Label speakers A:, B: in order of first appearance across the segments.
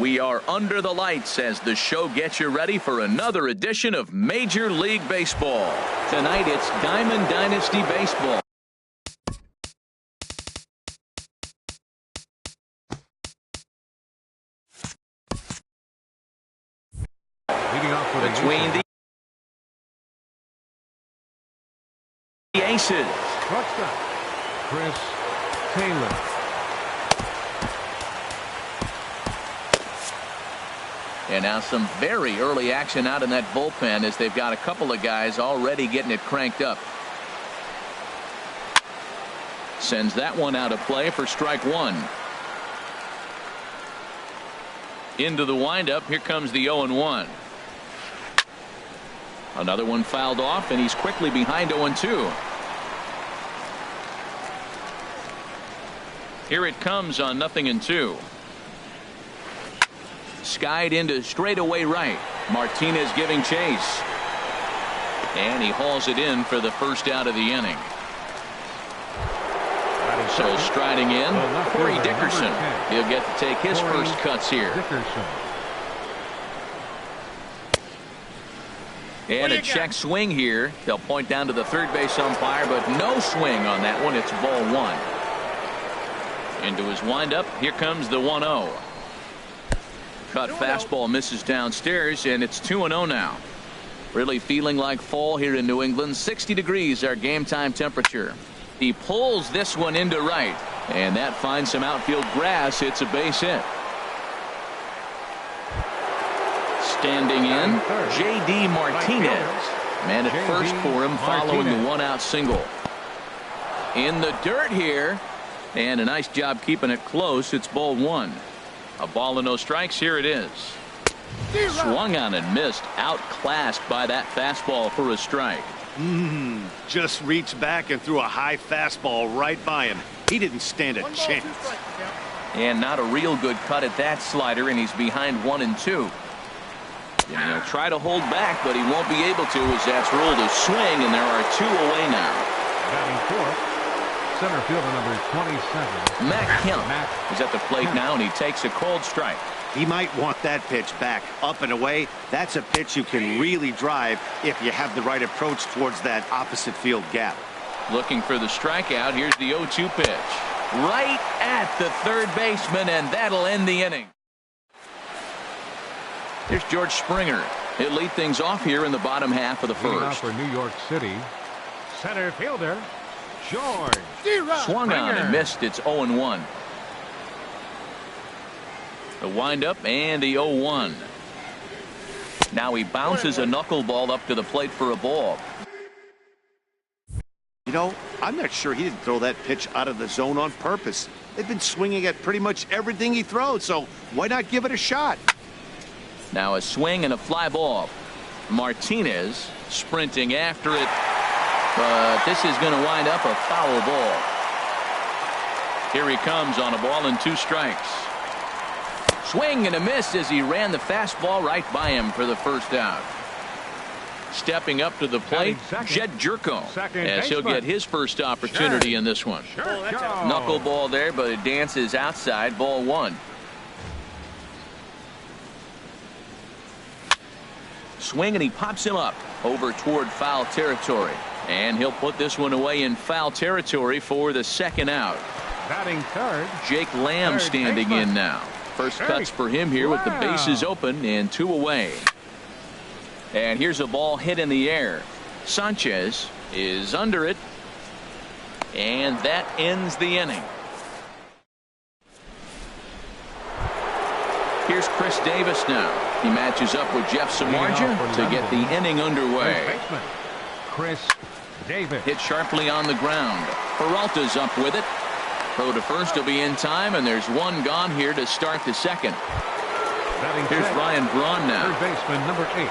A: We are under the lights as the show gets you ready for another edition of Major League Baseball. Tonight it's Diamond Dynasty Baseball. Between the aces.
B: Shortstop, Chris Taylor.
A: And now some very early action out in that bullpen as they've got a couple of guys already getting it cranked up. Sends that one out of play for strike one. Into the windup. Here comes the 0-1. Another one fouled off, and he's quickly behind 0-2. Here it comes on 0-2. Skied into straightaway right. Martinez giving chase. And he hauls it in for the first out of the inning. So striding in, Corey Dickerson. He'll get to take his first cuts here. And a check swing here. They'll point down to the third base umpire, but no swing on that one. It's ball one. Into his windup. Here comes the 1-0. Cut fastball misses downstairs, and it's 2-0 now. Really feeling like fall here in New England. 60 degrees our game time temperature. He pulls this one into right, and that finds some outfield grass. It's a base hit. Standing in, J.D. Martinez. Man at first for him following the one-out single. In the dirt here, and a nice job keeping it close. It's ball one. A ball and no strikes. Here it is. Swung on and missed. Outclassed by that fastball for a strike.
C: Just reached back and threw a high fastball right by him. He didn't stand a chance.
A: And not a real good cut at that slider, and he's behind 1-2. And he'll try to hold back, but he won't be able to as that's ruled a swing, and there are two away now.
B: Batting fourth, center fielder number 27.
A: Matt Kemp is at the plate now, and he takes a cold strike.
C: He might want that pitch back, up and away. That's a pitch you can really drive if you have the right approach towards that opposite field gap.
A: Looking for the strikeout. Here's the 0-2 pitch. Right at the third baseman, and that'll end the inning. Here's George Springer. He'll lead things off here in the bottom half of the first.
B: For New York City, center fielder George.
A: Swung on and missed. It's 0-1. The windup and the 0-1. Now he bounces a knuckleball up to the plate for a ball.
C: You know, I'm not sure he didn't throw that pitch out of the zone on purpose. They've been swinging at pretty much everything he throws, so why not give it a shot?
A: Now a swing and a fly ball. Martinez sprinting after it, but this is going to wind up a foul ball. Here he comes on a ball and two strikes. Swing and a miss as he ran the fastball right by him for the first out. Stepping up to the plate, Jed Jerko, as he'll get his first opportunity in this one. Knuckleball there, but it dances outside, ball one. Swing and he pops him up over toward foul territory, and he'll put this one away in foul territory for the second out.
B: Batting third,
A: Jake Lamb standing in now. First cuts for him here with the bases open and two away. And here's a ball hit in the air. Sanchez is under it, and that ends the inning. Here's Chris Davis now. He matches up with Jeff Samardzija to get the inning underway.
B: Chris Davis
A: hit sharply on the ground. Peralta's up with it. Throw to first will be in time, and there's one gone here to start the second. Here's Ryan Braun now.
B: Third baseman number 8,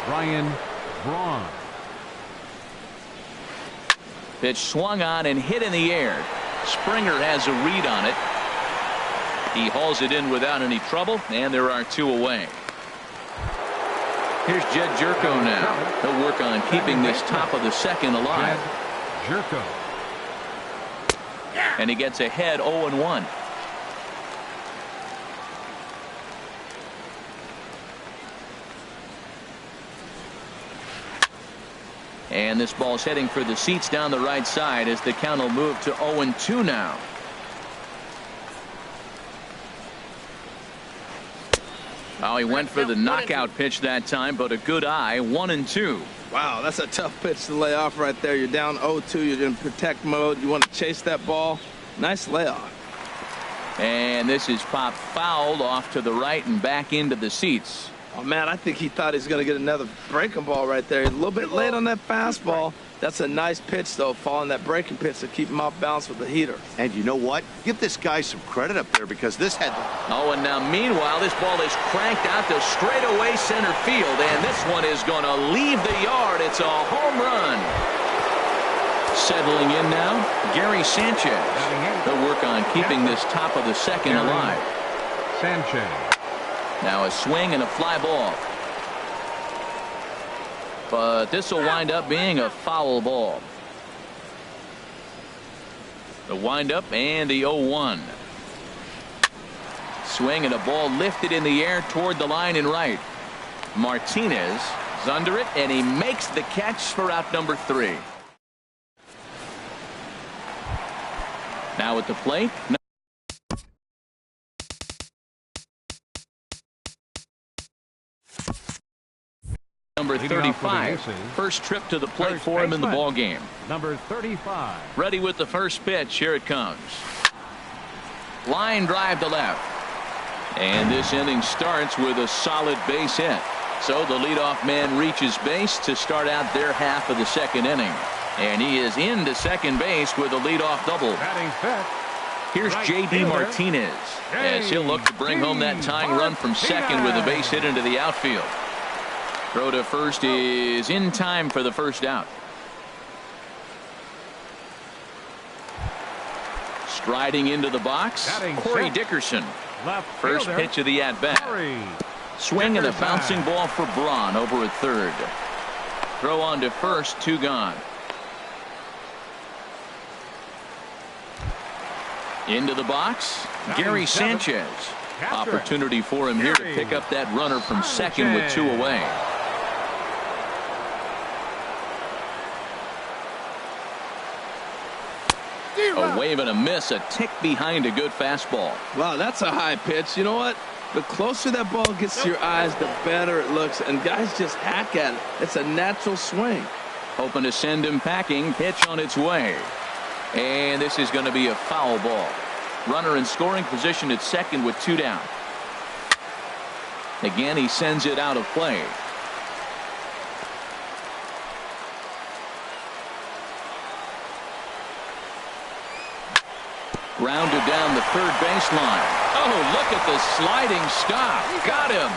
B: Ryan Braun.
A: Pitch swung on and hit in the air. Springer has a read on it. He hauls it in without any trouble, and there are two away. Here's Jed Jerko now. He'll work on keeping this top of the second alive.
B: Jerko.
A: And he gets ahead 0-1. And this ball's heading for the seats down the right side as the count will move to 0-2 now. Oh, he went for the knockout pitch that time, but a good eye. 1-2.
D: Wow, that's a tough pitch to lay off right there. You're down 0-2. You're in protect mode. You want to chase that ball. Nice layoff.
A: And this is popped fouled off to the right and back into the seats.
D: Oh, man, I think he thought he was going to get another breaking ball right there. He's a little bit late on that fastball. That's a nice pitch, though, following that breaking pitch to keep him off balance with the heater.
C: And you know what? Give this guy some credit up there because this had...
A: Oh, and now meanwhile, this ball is cranked out to straightaway center field, and this one is going to leave the yard. It's a home run. Settling in now, Gary Sanchez. They'll work on keeping this top of the second alive.
B: Sanchez.
A: Now a swing and a fly ball. But this will wind up being a foul ball. The windup and the 0-1. Swing and a ball lifted in the air toward the line and right. Martinez is under it, and he makes the catch for out number 3. Now at the plate. Number 35. First trip to the plate for him in the ball game.
B: Number 35.
A: Ready with the first pitch. Here it comes. Line drive to left. And this inning starts with a solid base hit. So the leadoff man reaches base to start out their half of the second inning. And he is into second base with a leadoff double. Here's J.D. Martinez as he'll look to bring home that tying run from second with a base hit into the outfield. Throw to first is in time for the first out. Striding into the box, Corey Dickerson. First pitch of the at-bat. Swing and a bouncing ball for Braun over at third. Throw on to first, 2 gone. Into the box, Gary Sanchez. Opportunity for him here to pick up that runner from second with 2 away. A wave and a miss, a tick behind a good fastball.
D: Wow, that's a high pitch. You know what? The closer that ball gets to your eyes, the better it looks, and guys just hack at it. It's a natural swing.
A: Hoping to send him packing. Pitch on its way. And this is going to be a foul ball. Runner in scoring position at second with 2 down. Again, he sends it out of play. Grounded down the third baseline. Oh, look at the sliding stop. Got him.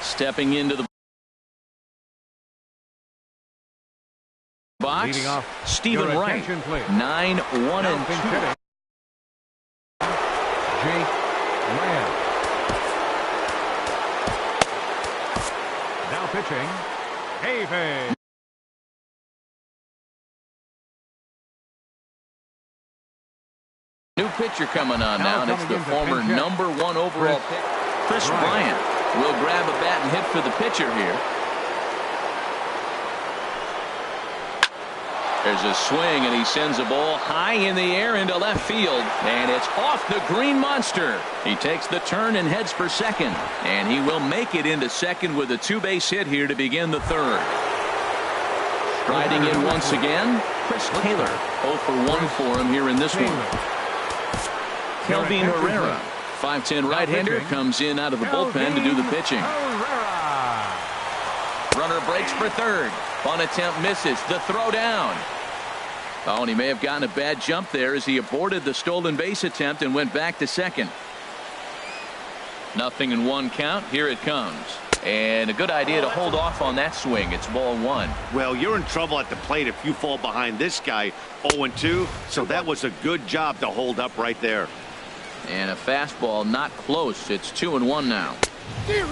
A: Stepping into the box, Stephen Wright. 9, 1, and 2.
B: Jake Lamb. Now pitching, Haven.
A: New pitcher coming on now, and it's the former number 1 overall pick, Chris Bryant. Will grab a bat and hit for the pitcher here. There's a swing, and he sends a ball high in the air into left field, and it's off the green monster. He takes the turn and heads for second, and he will make it into second with a 2-base hit here to begin the third. Striding in once again, Chris Taylor. 0 for 1 for him here in this one. Kelvin Herrera, 5'10" right-hander, comes in out of the bullpen to do the pitching. Runner breaks for third. Bunt attempt misses. The throw down. Oh, and he may have gotten a bad jump there as he aborted the stolen base attempt and went back to second. 0-1 count. Here it comes. And a good idea to hold off on that swing. It's ball 1.
C: Well, you're in trouble at the plate if you fall behind this guy 0-2. So that was a good job to hold up right there.
A: And a fastball not close. It's 2-1 now.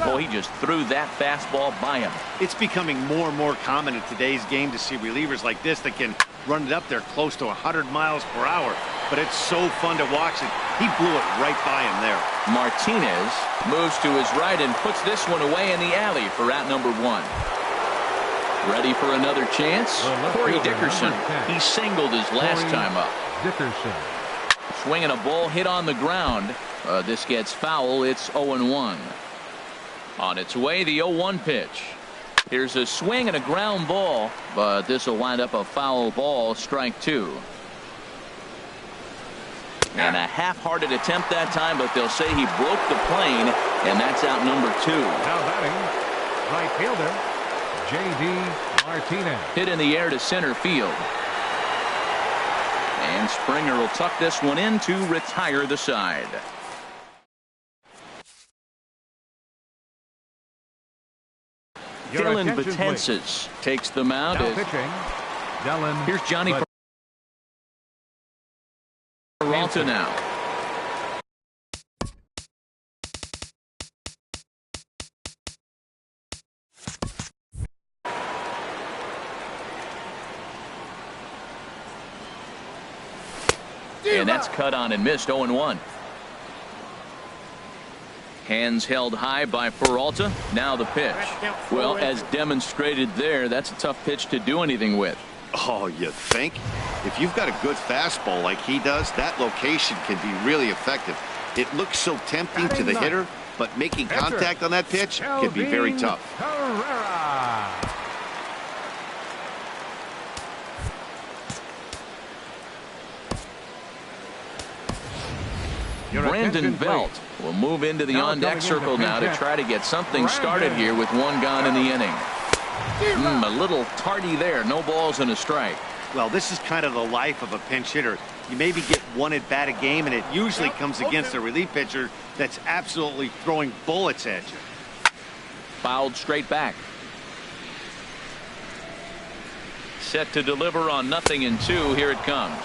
A: Boy, he just threw that fastball by him.
C: It's becoming more and more common in today's game to see relievers like this that can run it up there close to 100 miles per hour. But it's so fun to watch it. He blew it right by him there.
A: Martinez moves to his right and puts this one away in the alley for out number 1. Ready for another chance? Corey Dickerson. He singled his last time up.
B: Dickerson.
A: Swinging a ball hit on the ground. This gets foul. It's 0-1. On its way, the 0-1 pitch. Here's a swing and a ground ball, but this will wind up a foul ball, strike 2. And a half-hearted attempt that time, but they'll say he broke the plane, and that's out number 2.
B: Now batting, right fielder, J.D. Martinez.
A: Hit in the air to center field. And Springer will tuck this one in to retire the side. Dylan Betances takes the mound.
B: Now pitching, Dylan.
A: Here's Johnny Peralta now. And that's cut on and missed. 0-1. Hands held high by Peralta. Now the pitch. Well, as demonstrated there, that's a tough pitch to do anything with.
C: Oh, you think? If you've got a good fastball like he does, that location can be really effective. It looks so tempting to the hitter, but making contact on that pitch can be very tough.
A: Brandon Belt will move into the on-deck circle now to try to get something started here with 1 gone in the inning. A little tardy there. No balls and a strike.
C: Well, this is kind of the life of a pinch hitter. You maybe get 1 at bat a game, and it usually comes against a relief pitcher that's absolutely throwing bullets at you.
A: Fouled straight back. Set to deliver on 0-2. Here it comes.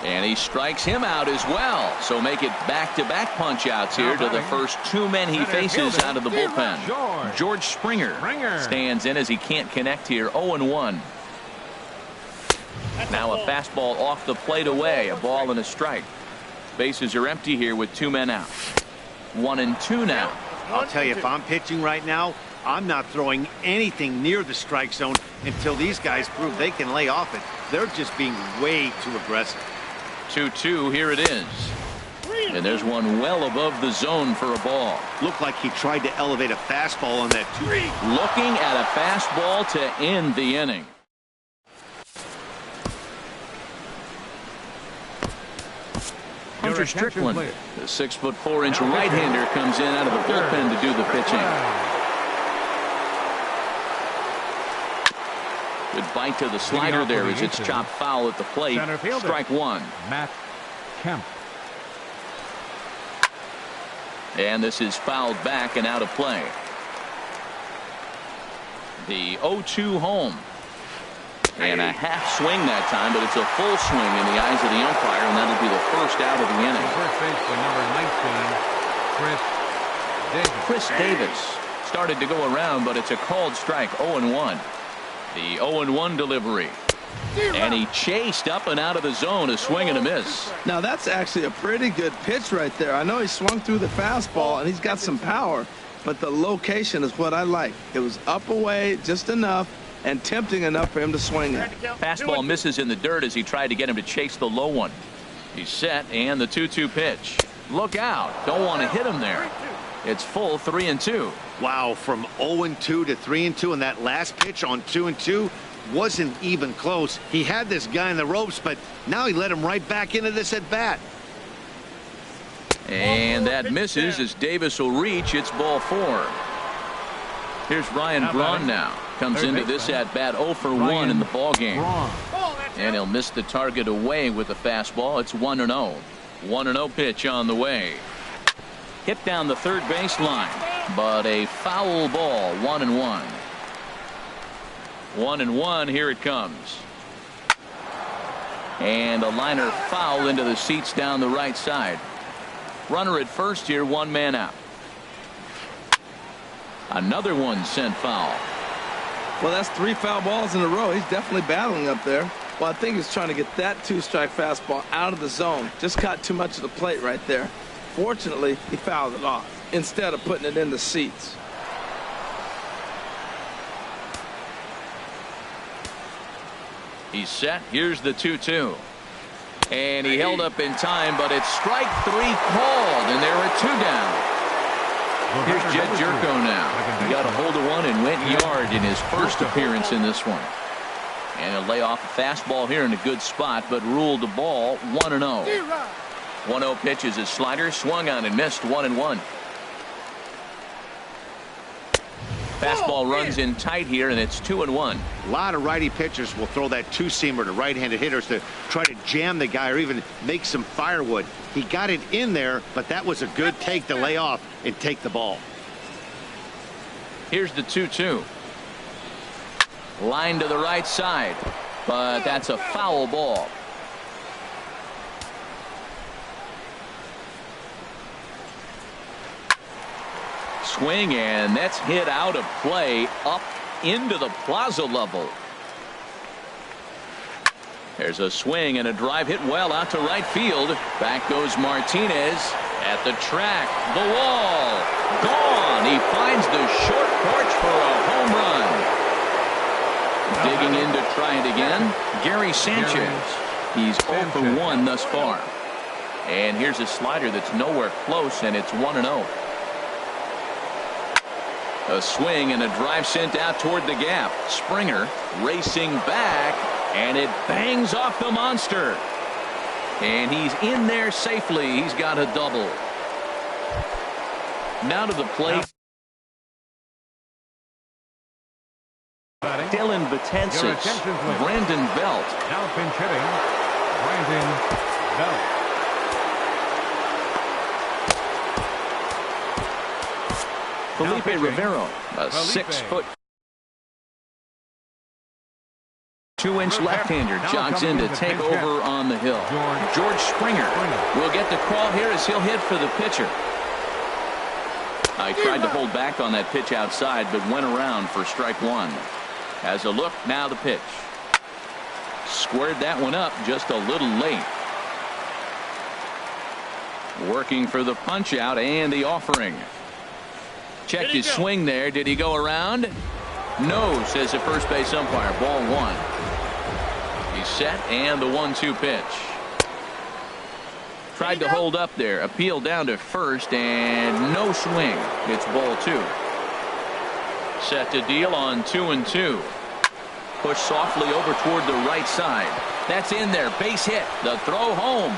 A: And he strikes him out as well. So make it back-to-back punch-outs here to the first 2 men he faces out of the bullpen. George Springer stands in as he can't connect here. 0-1. Now a fastball off the plate away. A ball and a strike. Bases are empty here with 2 men out. 1-2 now.
C: I'll tell you, if I'm pitching right now, I'm not throwing anything near the strike zone until these guys prove they can lay off it. They're just being way too aggressive.
A: 2-2. Here it is. And there's one well above the zone for a ball.
C: Looked like he tried to elevate a fastball on that 2.
A: Looking at a fastball to end the inning. Hunter Strickland, the 6'4" right-hander, comes in out of the bullpen to do the pitching. Good bite to the slider there as it's chopped foul at the plate. Strike 1.
B: Matt Kemp.
A: And this is fouled back and out of play. The 0-2 home. And a half swing that time, but it's a full swing in the eyes of the umpire, and that'll be the first out of the inning.
B: First baseman number 19,
A: Chris Davis started to go around, but it's a called strike. 0-1. The 0-1 delivery. And he chased up and out of the zone, a swing and a miss.
D: Now that's actually a pretty good pitch right there. I know he swung through the fastball and he's got some power, but the location is what I like. It was up away just enough and tempting enough for him to swing it.
A: Fastball misses in the dirt as he tried to get him to chase the low one. He's set, and the 2-2 pitch. Look out. Don't want to hit him there. It's full 3-2.
C: Wow, from 0-2 to 3-2, and that last pitch on 2-2 wasn't even close. He had this guy in the ropes, but now he let him right back into this at bat.
A: And that misses as Davis will reach. It's ball 4. Here's Ryan Braun now. Comes into this at bat 0 for 1 in the ball game. And he'll miss the target away with the fastball. It's 1-0. 1-0 pitch on the way. Hit down the third baseline, but a foul ball. 1-1. 1-1. Here it comes. And a liner foul into the seats down the right side. Runner at first here, 1 man out. Another one sent foul.
D: Well, that's 3 foul balls in a row. He's definitely battling up there. Well, I think he's trying to get that 2-strike fastball out of the zone. Just caught too much of the plate right there. Unfortunately, he fouled it off instead of putting it in the seats.
A: He's set. Here's the 2-2. And he held up in time, but it's strike 3 called, and there are 2 down. Here's Jed Jerko now. He got a hold of one and went yard in his first appearance in this one. And he'll lay off a fastball here in a good spot, but ruled the ball 1-0. 1-0 pitch is his slider, swung on and missed 1-1. Fastball runs in tight here, and it's 2-1.
C: A lot of righty pitchers will throw that two-seamer to right-handed hitters to try to jam the guy or even make some firewood. He got it in there, but that was a good take to lay off and take the ball.
A: Here's the 2-2. Line to the right side, but that's a foul ball. Swing, and that's hit out of play up into the plaza level. There's a swing and a drive hit well out to right field. Back goes Martinez at the track. The wall gone. He finds the short porch for a home run. Digging in to try it again, Gary Sanchez. He's 0 for 1 thus far. And here's a slider that's nowhere close, and it's 1-0. A swing and a drive sent out toward the gap. Springer racing back, and it bangs off the monster. And he's in there safely. He's got a double. Now to the plate. Dylan Betances, Brandon Belt.
B: Now pinch hitting, Brandon Belt.
A: Felipe Rivero, a 6-foot, 2-inch left-hander, jogs in to take over on the hill. George Springer will get the call here as he'll hit for the pitcher. I tried to hold back on that pitch outside, but went around for strike 1. Has a look, now the pitch. Squared that one up just a little late. Working for the punch out and the offering. Checked his swing there. Did he go around? No, says the first base umpire. Ball 1. He's set, and the 1-2 pitch. Tried to hold up there. Appeal down to first, and no swing. It's ball 2. Set to deal on 2-2. Push softly over toward the right side. That's in there. Base hit. The throw home.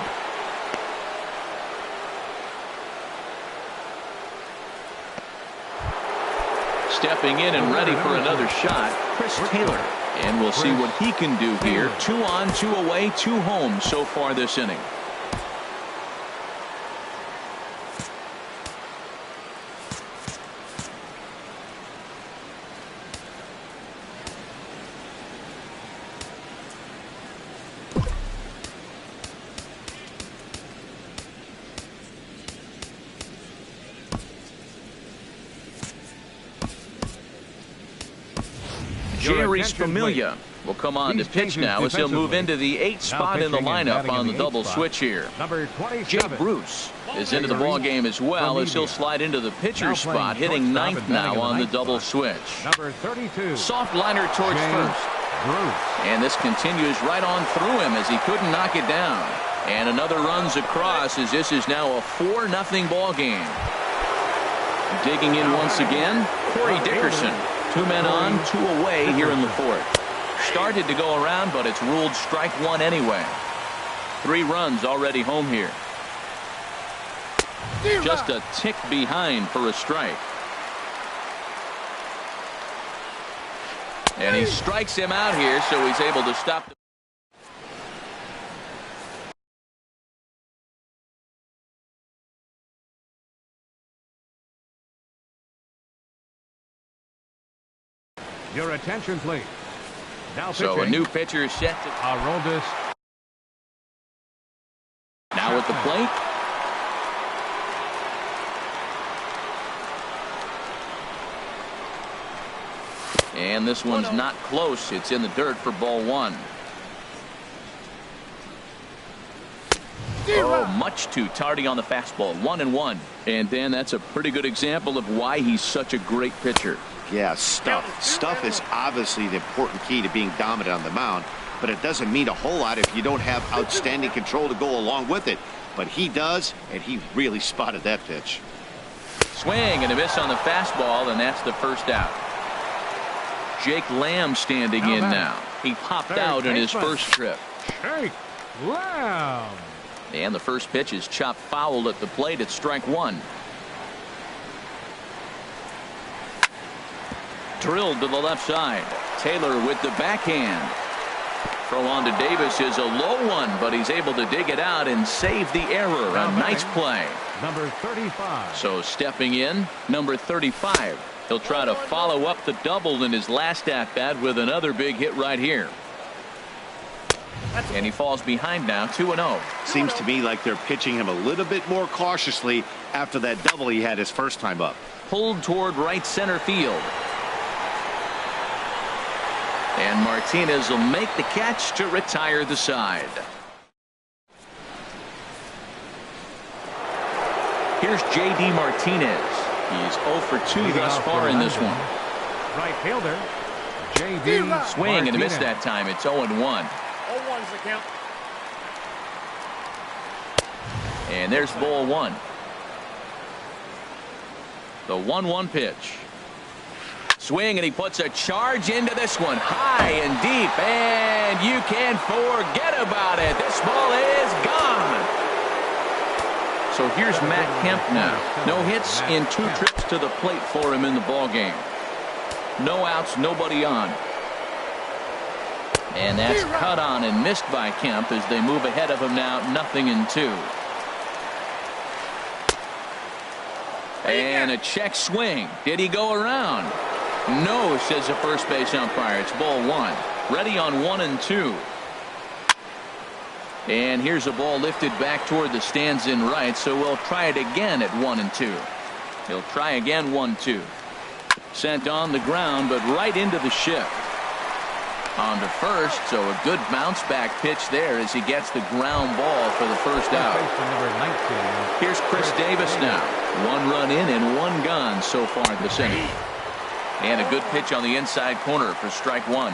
A: Stepping in and ready for another shot, Chris Taylor. And we'll see what he can do here. 2 on, 2 away, 2 home so far this inning. Jerry Familia will come on to pitch now as he'll move into the 8th spot in the lineup on the double switch here. Jay Bruce is into the ball game as well as he'll slide into the pitcher spot, hitting 9th now on the double switch. Soft liner towards first. And this continues right on through him as he couldn't knock it down. And another runs across as this is now a 4-0 ball game. Digging in once again, Corey Dickerson. 2 men on, 2 away here in the 4th. Started to go around, but it's ruled strike 1 anyway. 3 runs already home here. Just a tick behind for a strike. And he strikes him out here, so he's able to stop the
B: Your attention, please. Now
A: so a new pitcher is set to
B: Aroldis.
A: now at the plate. And this one's not close. It's in the dirt for ball 1. Oh, much too tardy on the fastball. 1-1. And Dan, that's a pretty good example of why he's such a great pitcher.
C: Yeah, stuff. Stuff is obviously the important key to being dominant on the mound, but it doesn't mean a whole lot if you don't have outstanding control to go along with it. But he does, and he really spotted that pitch.
A: Swing and a miss on the fastball, and that's the first out. Jake Lamb standing in now. He popped out in his first trip.
B: Jake Lamb.
A: And the first pitch is chopped foul at the plate at strike one. Drilled to the left side. Taylor with the backhand. Throw on to Davis is a low one, but he's able to dig it out and save the error. A nice play.
B: Number 35.
A: So stepping in, number 35. He'll try to follow up the double in his last at-bat with another big hit right here. And he falls behind now, 2-0.
C: Seems to me like they're pitching him a little bit more cautiously after that double he had his first time up.
A: Pulled toward right center field. And Martinez will make the catch to retire the side. Here's J.D. Martinez. He's 0 for 2 thus far in this one.
B: Right fielder, J.D.
A: Swing and a miss that time. It's 0-1.
E: 0-1's the count.
A: And there's ball one. The 1-1 pitch. Swing and he puts a charge into this one. High and deep. And you can't forget about it. This ball is gone. So here's Matt Kemp now. No hits in 2 trips to the plate for him in the ball game. No outs, nobody on. And that's cut on and missed by Kemp as they move ahead of him now, 0-2. And a check swing. Did he go around? No, says the first base umpire. It's ball one. Ready on 1-2. And here's a ball lifted back toward the stands in right, so we'll try it again at 1-2. He'll try again 1-2. Sent on the ground, but right into the shift. On to first, so a good bounce back pitch there as he gets the ground ball for the first out. Here's Chris Davis now. 1 run in and 1 gone so far in this inning. And a good pitch on the inside corner for strike one.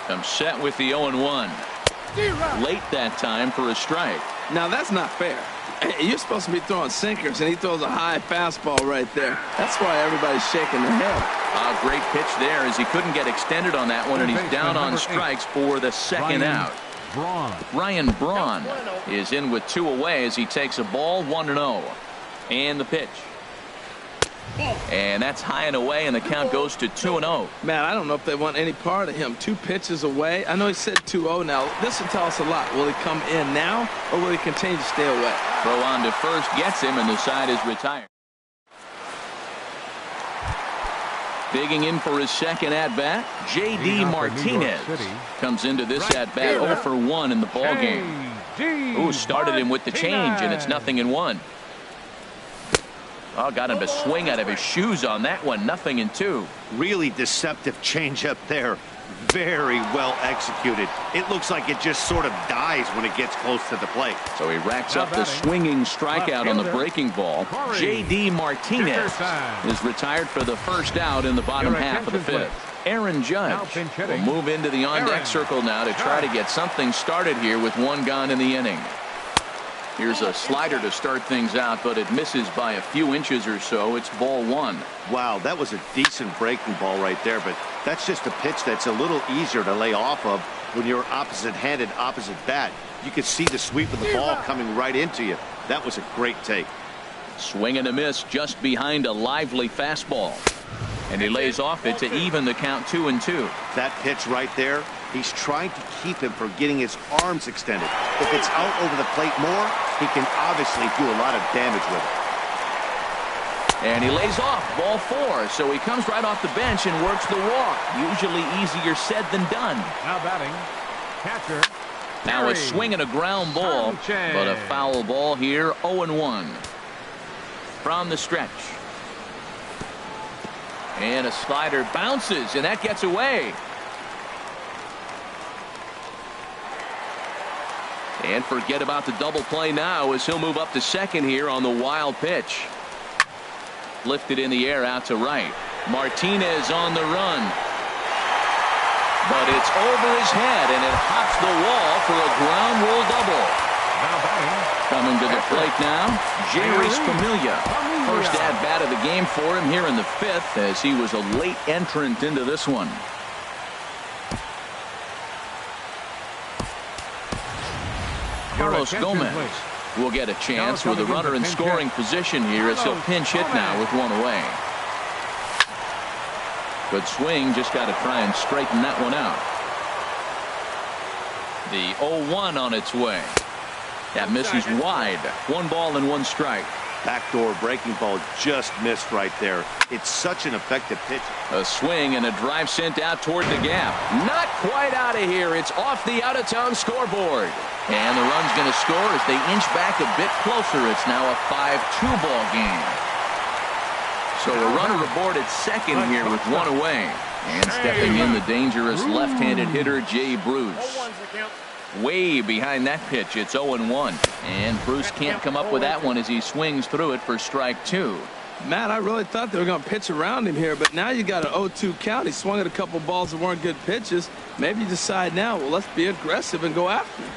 A: Comes set with the 0-1. Late that time for a strike.
D: Now that's not fair. You're supposed to be throwing sinkers, and he throws a high fastball right there. That's why everybody's shaking their head.
A: A great pitch there as he couldn't get extended on that one, and he's down on strikes for the second out. Ryan Braun is in with 2 away as he takes a ball, 1-0. And the pitch. And that's high and away, and the count goes to 2-0.
D: Man, I don't know if they want any part of him. 2 pitches away. I know he said 2-0 now. This will tell us a lot. Will he come in now, or will he continue to stay away?
A: Throw on to first gets him, and the side is retired. Digging in for his second at-bat, J.D. Martinez comes into this at-bat 0 for 1 in the ball game. Ooh, started him with the change, and it's 0-1. Oh, got him to swing out of his shoes on that one. 0-2.
C: Really deceptive changeup there. Very well executed. It looks like it just sort of dies when it gets close to the plate.
A: So he racks up the swinging strikeout on the breaking ball. J.D. Martinez is retired for the first out in the bottom half of the 5th. Aaron Judge will move into the on-deck circle now to try to get something started here with 1 gone in the inning. Here's a slider to start things out, but it misses by a few inches or so. It's ball 1.
C: Wow, that was a decent breaking ball right there, but that's just a pitch that's a little easier to lay off of when you're opposite-handed, opposite bat. You can see the sweep of the ball coming right into you. That was a great take.
A: Swing and a miss just behind a lively fastball. And he lays off it to even the count 2-2.
C: That pitch right there, he's trying to keep him from getting his arms extended. If it's out over the plate more, he can obviously do a lot of damage with it.
A: And he lays off ball 4, so he comes right off the bench and works the walk. Usually easier said than done.
B: Now batting, catcher.
A: Now a swing and a ground ball, but a foul ball here, 0-1. From the stretch. And a slider bounces, and that gets away. And forget about the double play now as he'll move up to second here on the wild pitch. Lifted in the air out to right. Martinez on the run. But it's over his head, and it hops the wall for a ground rule double.
B: Now batting.
A: Coming to the plate now, Jerry Familia. First at-bat of the game for him here in the fifth, as he was a late entrant into this one. Carlos Gomez will get a chance with a runner in scoring position here as he'll pinch hit now with one away. Good swing, just got to try and straighten that one out. The 0-1 on its way. That misses wide. 1 ball and 1 strike.
C: Backdoor breaking ball just missed right there. It's such an effective pitch.
A: A swing and a drive sent out toward the gap. Not quite out of here. It's off the out-of-town scoreboard. And the run's going to score as they inch back a bit closer. It's now a 5-2 ball game. So a runner aboard at second here with 1 away. And stepping in the dangerous left-handed hitter, Jay Bruce. Way behind that pitch. It's 0-1. And Bruce can't come up with that one as he swings through it for strike 2.
D: Matt, I really thought they were going to pitch around him here, but now you got an 0-2 count. He swung at a couple balls that weren't good pitches. Maybe you decide now, well, let's be aggressive and go after him.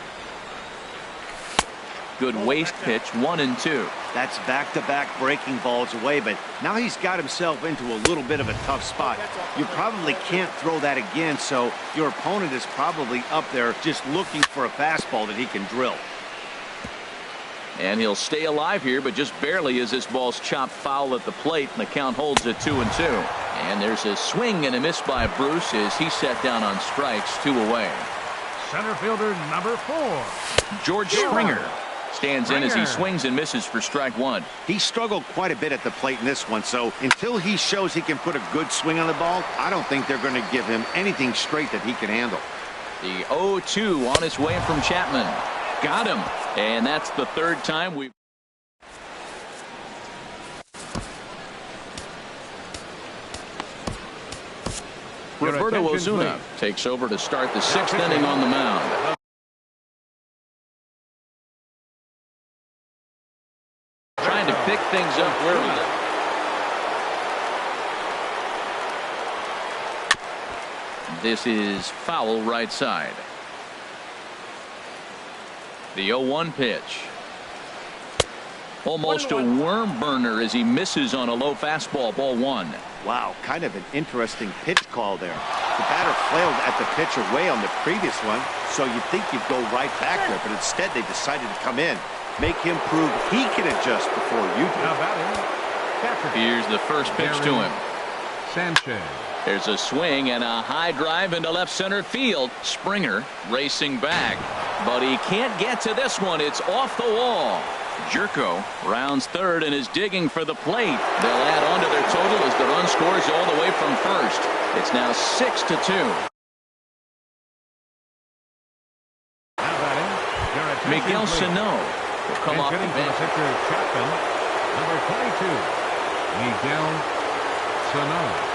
A: Good waist pitch, 1-2.
C: That's back-to-back breaking balls away, but now he's got himself into a little bit of a tough spot. You probably can't throw that again, so your opponent is probably up there just looking for a fastball that he can drill.
A: And he'll stay alive here, but just barely as this ball's chopped foul at the plate, and the count holds at 2-2. And there's a swing and a miss by Bruce as he set down on strikes, 2 away.
B: Center fielder number 4.
A: George Springer stands in as he swings and misses for strike 1.
C: He struggled quite a bit at the plate in this one, so until he shows he can put a good swing on the ball, I don't think they're going to give him anything straight that he can handle.
A: The 0-2 on his way from Chapman. Got him. And that's the 3rd time we. Roberto Osuna takes over to start the 6th inning on the mound. Trying to pick things up where we left. This is foul right side. The 0-1 pitch. Almost a worm burner as he misses on a low fastball, ball 1.
C: Wow, kind of an interesting pitch call there. The batter flailed at the pitcher way on the previous one, so you'd think you'd go right back there, but instead they decided to come in. Make him prove he can adjust before you do.
B: Now batting.
A: Here's the first pitch to him.
B: Sanchez.
A: There's a swing and a high drive into left center field. Springer racing back, but he can't get to this one. It's off the wall. Jerko rounds 3rd and is digging for the plate. They'll add on to their total as the run scores all the way from 1st. It's now 6-2. Miguel Sano will come off the bench.
B: Chapman, number 22, Miguel Sano.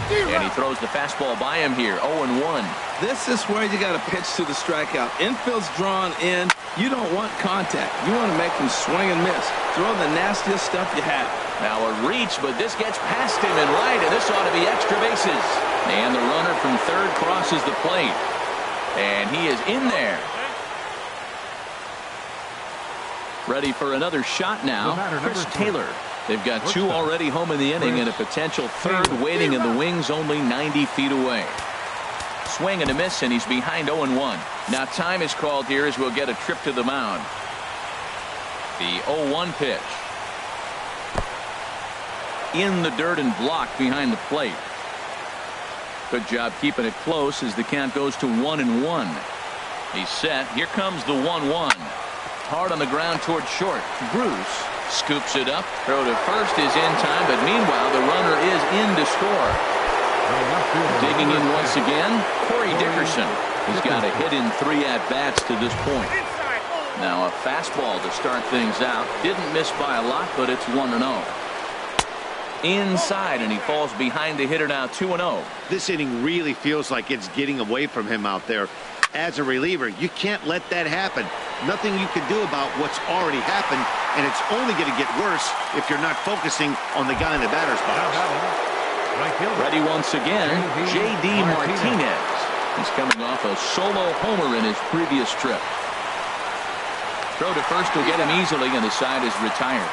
A: And he throws the fastball by him here. 0-1.
D: This is where you got to pitch to the strikeout. Infield's drawn in. You don't want contact. You want to make him swing and miss. Throw the nastiest stuff you have.
A: Now a reach, but this gets past him and right, and this ought to be extra bases. And the runner from 3rd crosses the plate. And he is in there. Ready for another shot now. Chris Taylor. They've got 2 already home in the inning and a potential 3rd waiting in the wings only 90 feet away. Swing and a miss, and he's behind 0-1. Now time is called here as we'll get a trip to the mound. The 0-1 pitch. In the dirt and blocked behind the plate. Good job keeping it close as the count goes to 1-1. He's set. Here comes the 1-1. Hard on the ground toward short. Bruce scoops it up. Throw to first is in time, but meanwhile the runner is in to score. Digging in once again, Corey Dickerson. He's got a hit in 3 at-bats to this point. Now a fastball to start things out. Didn't miss by a lot, but it's 1-0. Inside, and he falls behind the hitter now, 2-0.
C: This inning really feels like it's getting away from him out there. As a reliever, you can't let that happen. Nothing you can do about what's already happened, and it's only going to get worse if you're not focusing on the guy in the batter's box.
A: Ready once again, J.D. Martinez. He's coming off a solo homer in his previous trip. Throw to first will get him easily, and the side is retired.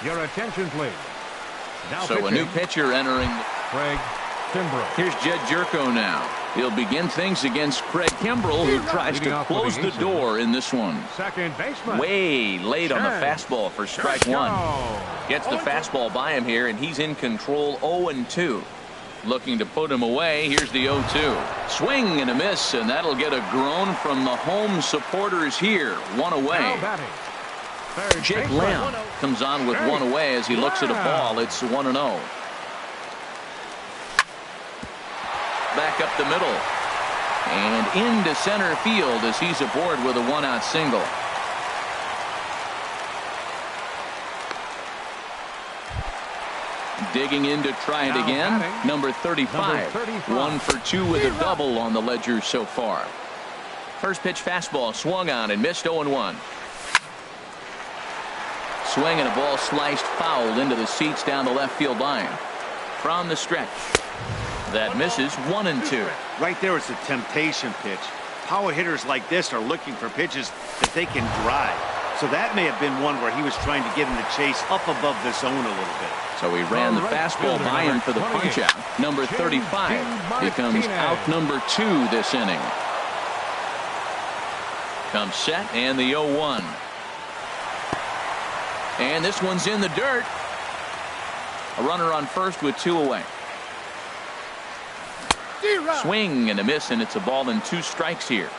B: Your attention, please. Now
A: So a new pitcher entering.
B: Craig Kimbrell.
A: Here's Jed Jerko now. He'll begin things against Craig Kimbrell, who tries to close the door in this one.
B: Second baseman.
A: Way late on the fastball for strike one. Gets the fastball by him here, and he's in control 0-2. Looking to put him away. Here's the 0-2. Swing and a miss, and that'll get a groan from the home supporters here. One away. Jake Lamb comes on with one away as he looks at a ball. It's 1-0. Back up the middle. And into center field as he's aboard with a one-out single. Digging in to try it again. Number 35. 1 for 2 with a double on the ledger so far. First pitch fastball swung on and missed 0-1. Swing and a ball sliced foul into the seats down the left field line. From the stretch. That misses 1-2.
C: Right there, it's a temptation pitch. Power hitters like this are looking for pitches that they can drive. So that may have been one where he was trying to get in the chase up above the zone a little bit.
A: So he ran the fastball by him for the punch out. Number 35 becomes out number 2 this inning. Comes set and the 0-1. And this one's in the dirt. A runner on first with 2 away. Swing and a miss, and it's a ball and 2 strikes here.